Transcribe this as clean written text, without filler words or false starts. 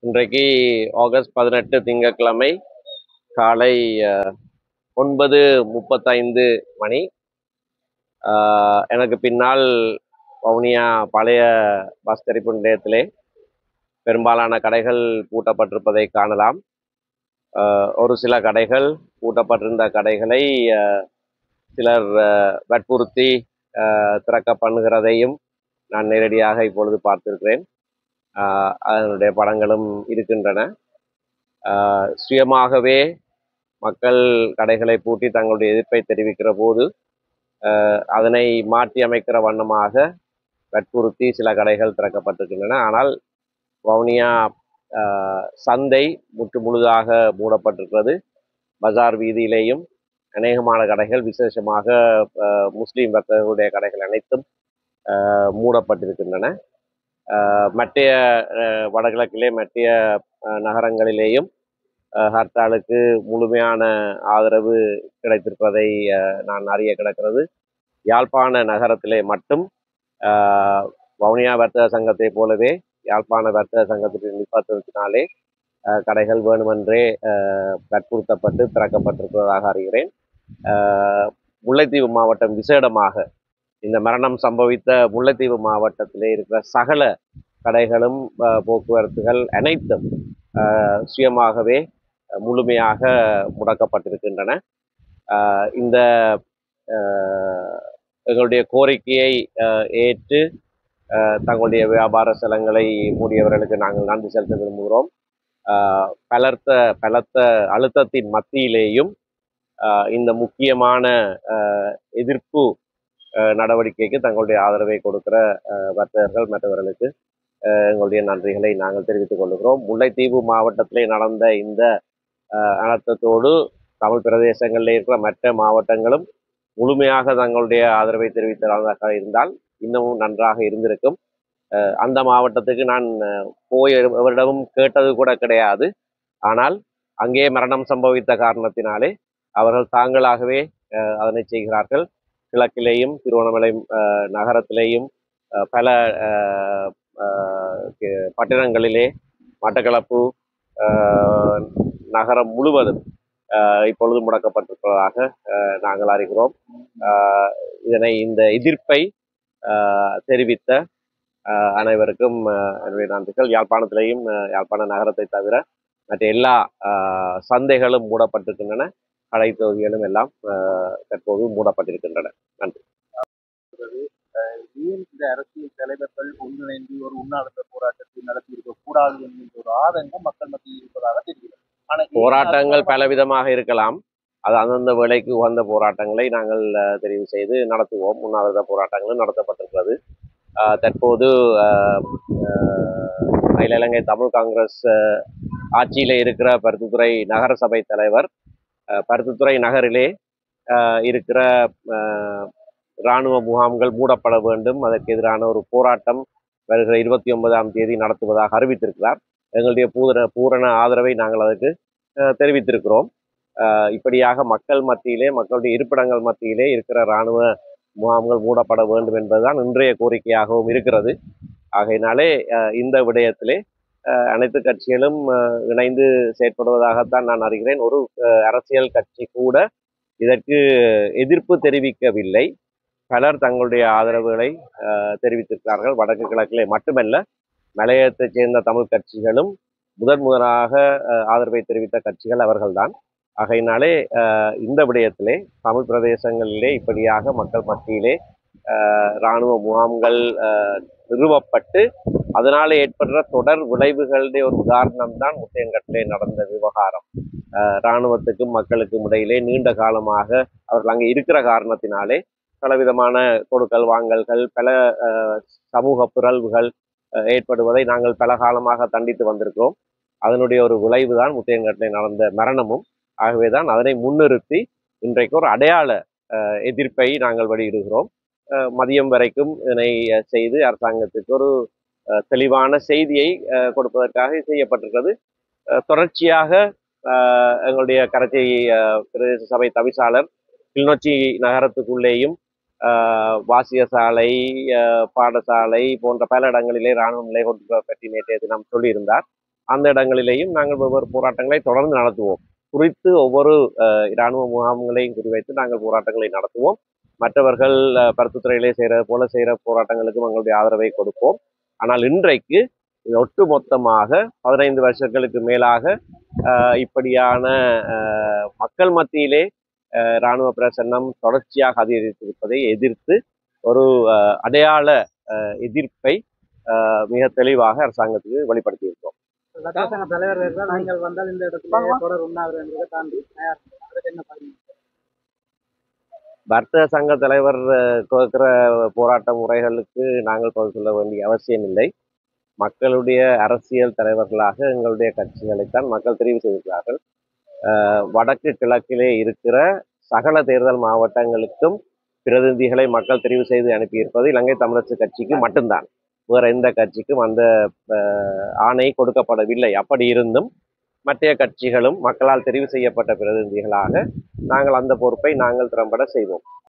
இன்றைக்கு ஆகஸ்ட் 18 திங்கட்கிழமை காலை 9:35 மணி. எனக்கு பின்னால் வவுனியா பழைய பஸ் தெரிப்பு நிலையத்திலே பெரும்பாலான கடைகள் பூட்டப்பட்டிருப்பதை காணலாம். ஒரு சில கடைகள் பூட்டப்பட்டிருந்த கடைகளை சிலர் வற்புறுத்தி திறக்க பண்ணுகிறதையும் நான் நேரடியாக இப்பொழுது பார்த்திருக்கிறேன். அதனுடைய படங்களும் இருக்கின்றன. சுயமாகவே மக்கள் கடைகளை பூட்டி தங்களுடைய எதிர்ப்பை தெரிவிக்கிற போது அதனை மாற்றி அமைக்கிற வண்ணமாக வற்புறுத்தி சில கடைகள் திறக்கப்பட்டிருக்கின்றன. ஆனால் வவுனியா சந்தை முழுதாக மூடப்பட்டிருக்கிறது. பஜார் வீதியிலேயும் அநேகமான கடைகள், விசேஷமாக முஸ்லீம் வர்த்தகர்களுடைய கடைகள் அனைத்தும் மூடப்பட்டிருக்கின்றன. மற்ற வடகிழக்கிலே மற்ற நகரங்களிலேயும் ஹர்த்தாலுக்கு முழுமையான ஆதரவு கிடைத்திருப்பதை நான் அறிய கிடக்கிறது. யாழ்ப்பாண நகரத்திலே மட்டும் வவுனியா வர்த்தக சங்கத்தை போலவே யாழ்ப்பாண வர்த்தக சங்கத்தின் நிர்வாகத்தினாலே கடைகள் வேணுமென்றே வற்புறுத்தப்பட்டு திறக்கப்பட்டிருப்பதாக அறிகிறேன். முல்லைத்தீவு மாவட்டம் விசேடமாக இந்த மரணம் சம்பவித்த முல்லைத்தீவு மாவட்டத்திலே இருக்கிற சகல கடைகளும் போக்குவரத்துகள் அனைத்தும் சுயமாகவே முழுமையாக முடக்கப்பட்டிருக்கின்றன. இந்த எங்களுடைய கோரிக்கையை ஏற்று தங்களுடைய வியாபார ஸ்தலங்களை மூடியவர்களுக்கு நாங்கள் நன்றி செலுத்த விரும்புகிறோம். பலத்த அழுத்தத்தின் மத்தியிலேயும் இந்த முக்கியமான எதிர்ப்பு நடவடிக்கைக்கு தங்களுடைய ஆதரவை கொடுக்கிற வர்த்தகர்கள் மற்றவர்களுக்கு எங்களுடைய நன்றிகளை நாங்கள் தெரிவித்துக் கொள்கிறோம். முல்லைத்தீவு மாவட்டத்திலே நடந்த இந்த அனர்த்தத்தோடு தமிழ் பிரதேசங்களில் இருக்கிற மற்ற மாவட்டங்களும் முழுமையாக தங்களுடைய ஆதரவை தெரிவித்ததாக இருந்தால் இன்னமும் நன்றாக இருந்திருக்கும். அந்த மாவட்டத்துக்கு நான் போய் எவரிடமும் கேட்டது கூட கிடையாது. ஆனால் அங்கே மரணம் சம்பவித்த காரணத்தினாலே அவர்கள் தாங்களாகவே அதனை செய்கிறார்கள். கிழக்கிலேயும் திருவண்ணாமலை நகரத்திலேயும் பல பட்டினங்களிலே மட்டக்களப்பு நகரம் முழுவதும் இப்பொழுது முடக்கப்பட்டிருப்பதாக நாங்கள் அறிகிறோம். இந்த எதிர்ப்பை தெரிவித்த அனைவருக்கும் என்னுடைய நன்றிகள். யாழ்ப்பாணத்திலேயும் யாழ்ப்பாண நகரத்தை தவிர மற்ற எல்லா சந்தைகளும் மூடப்பட்டிருக்கின்றன. கடை தொகுதிகளும் எல்லாம் தற்போது மூடப்பட்டிருக்கின்றன. நன்றி. இந்த அரசியல் தலைவர்கள் ஒன்றிணைந்து ஒரு உண்ணாவிரத போராட்டத்தை நடத்தி இருக்கக்கூடாது என்கின்ற ஒரு ஆதங்கம் மக்கள் மத்தியில் இருப்பதாக தெரிகிறது. ஆனால் போராட்டங்கள் பலவிதமாக இருக்கலாம். அது அந்தந்த வேலைக்கு உகந்த போராட்டங்களை நாங்கள் தெரிவு செய்து நடத்துவோம். உண்ணாவிரத போராட்டங்களும் நடத்தப்பட்டிருக்கிறது. தற்போது அகில இலங்கை தமிழ் காங்கிரஸ் ஆட்சியில் இருக்கிற பருத்தித்துறை நகர சபை தலைவர் பருத்தித்துறை நகரிலே இருக்கிற இராணுவ முகாம்கள் மூடப்பட வேண்டும், அதற்கு எதிரான ஒரு போராட்டம் வருகிற 29ஆம் தேதி நடத்துவதாக அறிவித்திருக்கிறார். எங்களுடைய பூரண ஆதரவை நாங்கள் அதற்கு தெரிவித்திருக்கிறோம். இப்படியாக மக்கள் மத்தியிலே, மக்களுடைய இருப்பிடங்கள் மத்தியிலே இருக்கிற இராணுவ முகாம்கள் மூடப்பட வேண்டும் என்பதுதான் இன்றைய கோரிக்கையாகவும் இருக்கிறது. ஆகையினாலே இந்த விடயத்திலே அனைத்து கட்சிகளும் இணைந்து செயற்படுவதாகத்தான் நான் அறிகிறேன். ஒரு அரசியல் கட்சி கூட இதற்கு எதிர்ப்பு தெரிவிக்கவில்லை. பலர் தங்களுடைய ஆதரவுகளை தெரிவித்திருக்கிறார்கள். வடக்கு கிழக்கிலே மட்டுமல்ல, மலையகத்தைச் சேர்ந்த தமிழ் கட்சிகளும் முதன்முதலாக ஆதரவை தெரிவித்த கட்சிகள் அவர்கள்தான். ஆகையினாலே இந்த விடயத்திலே தமிழ் பிரதேசங்களிலே இப்படியாக மக்கள் மத்தியிலே இராணுவ முகாம்கள் நிறுவப்பட்டு அதனால ஏற்படுற தொடர் விளைவுகளுடைய ஒரு உதாரணம் தான் முத்தையன்கட்டிலே நடந்த விவகாரம். இராணுவத்துக்கும் மக்களுக்கும் இடையிலே நீண்ட காலமாக அவர்கள் அங்கே இருக்கிற காரணத்தினாலே பலவிதமான கொடுக்கல் வாங்கல்கள், பல சமூக பிறழ்வுகள் ஏற்படுவதை நாங்கள் பல காலமாக தண்டித்து வந்திருக்கிறோம். அதனுடைய ஒரு விளைவு தான் முத்தையன்கட்டிலே நடந்த மரணமும். ஆகவேதான் அதனை முன்னிறுத்தி இன்றைக்கு ஒரு அடையாள எதிர்ப்பை நாங்கள் வெளியிடுகிறோம். மதியம் வரைக்கும் இதனை செய்து அரசாங்கத்துக்கு ஒரு தெளிவான செய்தியை கொடுப்பதற்காக செய்யப்பட்டிருக்கிறது. தொடர்ச்சியாக எங்களுடைய கரச்சை பிரதேச சபை தவிசாளர் கிளிநொச்சி நகரத்துக்குள்ளேயும் வாசியசாலை, பாடசாலை போன்ற பல இடங்களிலே இராணுவ நிலை கொண்டு பற்றி நேற்றைய தினம் சொல்லியிருந்தார். அந்த இடங்களிலேயும் நாங்கள் ஒவ்வொரு போராட்டங்களை தொடர்ந்து நடத்துவோம். குறித்து ஒவ்வொரு இராணுவ முகாம்களையும் குறிவைத்து நாங்கள் போராட்டங்களை நடத்துவோம். மற்றவர்கள் பருத்தித்துறையிலே செய்கிறது போல செய்கிற போராட்டங்களுக்கும் எங்களுடைய ஆதரவை கொடுப்போம். ஆனால் இன்றைக்கு இது ஒட்டுமொத்தமாக 15 வருஷங்களுக்கு மேலாக இப்படியான மக்கள் மத்தியிலே இராணுவ பிரசன்னம் தொடர்ச்சியாக அதிகரித்திருப்பதை எதிர்த்து ஒரு அடையாள எதிர்ப்பை மிக தெளிவாக அரசாங்கத்துக்கு வெளிப்படுத்தியிருக்கோம். அரசாங்க தலைவர் நீங்கள் வந்தால் இந்த இடத்துல தொடர் உண்ணாவிரதத்தை தாண்டி என்ன பண்ணுவீங்க? வர்த்தக சங்க தலைவர் கொடுக்கிற போராட்ட முறைகளுக்கு நாங்கள் பதில் சொல்ல வேண்டிய அவசியம் இல்லை. மக்களுடைய அரசியல் தலைவர்களாக எங்களுடைய கட்சிகளைத்தான் மக்கள் தெரிவு செய்திருக்கிறார்கள். வடக்கு கிழக்கிலே இருக்கிற சகல தேர்தல் மாவட்டங்களுக்கும் பிரதிநிதிகளை மக்கள் தெரிவு செய்து அனுப்பியிருப்பது இலங்கை தமிழரசு கட்சிக்கு மட்டும்தான். வேற எந்த கட்சிக்கும் அந்த ஆணை கொடுக்கப்படவில்லை. அப்படி இருந்தும் மற்ற கட்சிகளும் மக்களால் தெரிவு செய்யப்பட்ட பிரதிநிதிகளாக நாங்கள் அந்த பொறுப்பை நாங்கள் திறம்பட செய்வோம்.